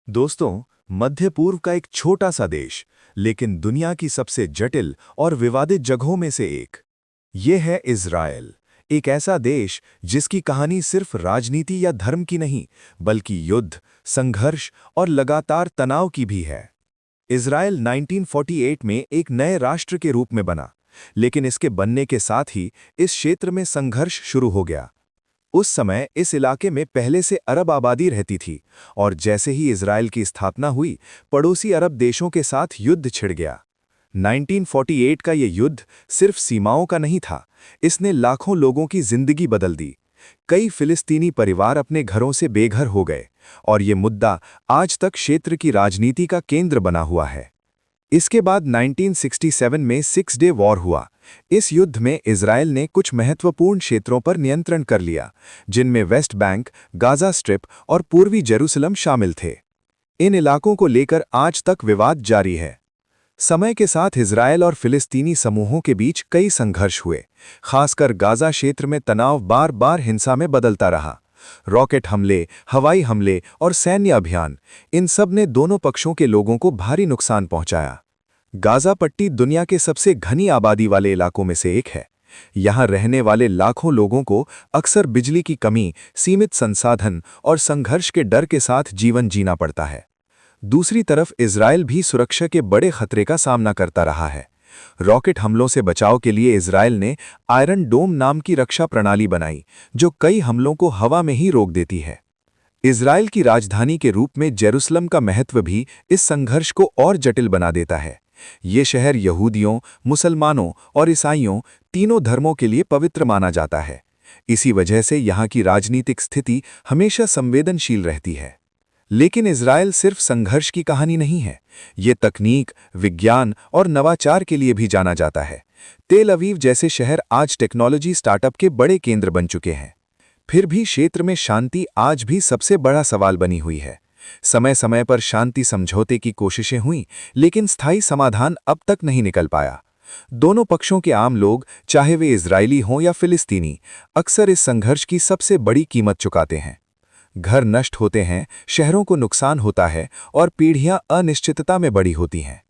दोस्तों, मध्य पूर्व का एक छोटा सा देश, लेकिन दुनिया की सबसे जटिल और विवादित जगहों में से एक। ये है इज़राइल, एक ऐसा देश जिसकी कहानी सिर्फ राजनीति या धर्म की नहीं, बल्कि युद्ध, संघर्ष और लगातार तनाव की भी है। इज़राइल 1948 में एक नए राष्ट्र के रूप में बना, लेकिन इसके बनने के साथ ही इस क्षेत्र में संघर्ष शुरू हो गया। उस समय इस इलाके में पहले से अरब आबादी रहती थी और जैसे ही इज़राइल की स्थापना हुई, पड़ोसी अरब देशों के साथ युद्ध छिड़ गया। 1948 का ये युद्ध सिर्फ सीमाओं का नहीं था, इसने लाखों लोगों की जिंदगी बदल दी। कई फिलिस्तीनी परिवार अपने घरों से बेघर हो गए और ये मुद्दा आज तक क्षेत्र की राजनीति का केंद्र बना हुआ है। इसके बाद 1967 में सिक्स डे वॉर हुआ। इस युद्ध में इज़राइल ने कुछ महत्वपूर्ण क्षेत्रों पर नियंत्रण कर लिया, जिनमें वेस्ट बैंक, गाज़ा स्ट्रिप और पूर्वी जेरूसलम शामिल थे। इन इलाकों को लेकर आज तक विवाद जारी है। समय के साथ इज़राइल और फिलिस्तीनी समूहों के बीच कई संघर्ष हुए, खासकर गाज़ा क्षेत्र में तनाव बार बार हिंसा में बदलता रहा। रॉकेट हमले, हवाई हमले और सैन्य अभियान, इन सब ने दोनों पक्षों के लोगों को भारी नुकसान पहुंचाया। गाज़ा पट्टी दुनिया के सबसे घनी आबादी वाले इलाकों में से एक है। यहाँ रहने वाले लाखों लोगों को अक्सर बिजली की कमी, सीमित संसाधन और संघर्ष के डर के साथ जीवन जीना पड़ता है। दूसरी तरफ इज़राइल भी सुरक्षा के बड़े खतरे का सामना करता रहा है। रॉकेट हमलों से बचाव के लिए इज़राइल ने आयरन डोम नाम की रक्षा प्रणाली बनाई, जो कई हमलों को हवा में ही रोक देती है। इज़राइल की राजधानी के रूप में जेरूसलम का महत्व भी इस संघर्ष को और जटिल बना देता है। ये शहर यहूदियों, मुसलमानों और ईसाइयों तीनों धर्मों के लिए पवित्र माना जाता है। इसी वजह से यहाँ की राजनीतिक स्थिति हमेशा संवेदनशील रहती है। लेकिन इज़राइल सिर्फ संघर्ष की कहानी नहीं है, ये तकनीक, विज्ञान और नवाचार के लिए भी जाना जाता है। तेल अवीव जैसे शहर आज टेक्नोलॉजी स्टार्टअप के बड़े केंद्र बन चुके हैं। फिर भी क्षेत्र में शांति आज भी सबसे बड़ा सवाल बनी हुई है। समय समय पर शांति समझौते की कोशिशें हुईं, लेकिन स्थायी समाधान अब तक नहीं निकल पाया। दोनों पक्षों के आम लोग, चाहे वे इजरायली हों या फिलिस्तीनी, अक्सर इस संघर्ष की सबसे बड़ी कीमत चुकाते हैं। घर नष्ट होते हैं, शहरों को नुकसान होता है और पीढ़ियां अनिश्चितता में बड़ी होती हैं।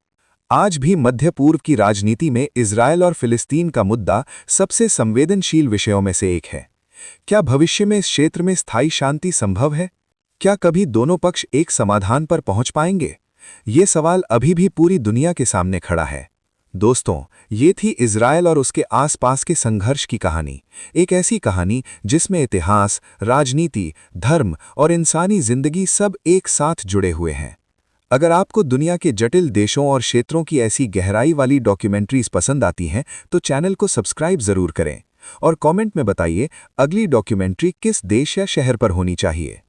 आज भी मध्य पूर्व की राजनीति में इजरायल और फिलिस्तीन का मुद्दा सबसे संवेदनशील विषयों में से एक है। क्या भविष्य में इस क्षेत्र में स्थायी शांति संभव है? क्या कभी दोनों पक्ष एक समाधान पर पहुंच पाएंगे? ये सवाल अभी भी पूरी दुनिया के सामने खड़ा है। दोस्तों, ये थी इज़राइल और उसके आसपास के संघर्ष की कहानी। एक ऐसी कहानी जिसमें इतिहास, राजनीति, धर्म और इंसानी जिंदगी सब एक साथ जुड़े हुए हैं। अगर आपको दुनिया के जटिल देशों और क्षेत्रों की ऐसी गहराई वाली डॉक्यूमेंट्रीज पसंद आती हैं, तो चैनल को सब्सक्राइब जरूर करें और कमेंट में बताइए अगली डॉक्यूमेंट्री किस देश या शहर पर होनी चाहिए।